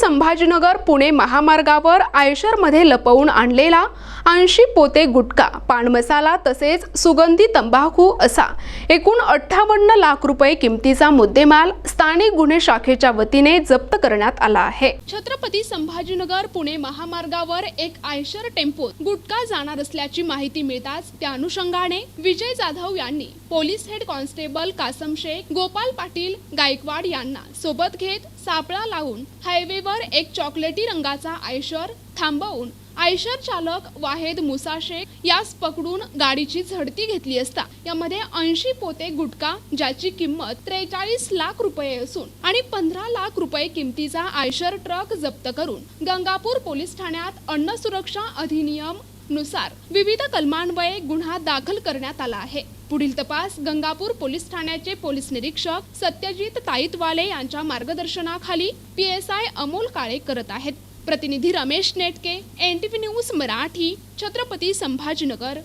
संभाजीनगर पुणे महामार्गावर आयशरमध्ये लपवून आणलेला 80 पोते गुटखा, पान मसाला तसेच सुगंधी तंबाखू असा एकूण 58 लाख रुपये किमतीचा मुद्देमाल स्थानिक गुन्हे शाखेच्या वतीने जप्त करण्यात आला आहे। छत्रपती संभाजीनगर पुणे महामार्गावर एक आयशर टेम्पोत गुटखा जाणार असल्याची माहिती मिळताच त्या अनुषंगाने विजय जाधव यांनी police head constable Kasam Shaikh, Gopal Patil Gaikwad यांना सोबत घेत सापळा लावून हायवेवर एक चॉकलेटी रंगाचा आयशर थांबवून आयशर चालक वाहेद मुसा शेख यास पकडून गाडीची झडती घेतली असता यामध्ये 80 पोते गुटखा ज्याची किंमत 43 लाख रुपये असून आणि 15 लाख रुपये किमतीचा आयशर ट्रक जप्त करून गंगापूर पोलीस ठाण्यात अन्न सुरक्षा अधिनियम नुसार विविध कलमान्वये गुन्हा दाखल करण्यात आला आहे। पुढील तपास गंगापूर पोलीस ठाण्याचे पोलीस निरीक्षक सत्यजित ताईतवाले यांच्या मार्गदर्शनाखाली PSI अमोल काळे करत आहेत। प्रतिनिधी रमेश नेटके, NTV न्यूज मराठी, छत्रपती संभाजीनगर।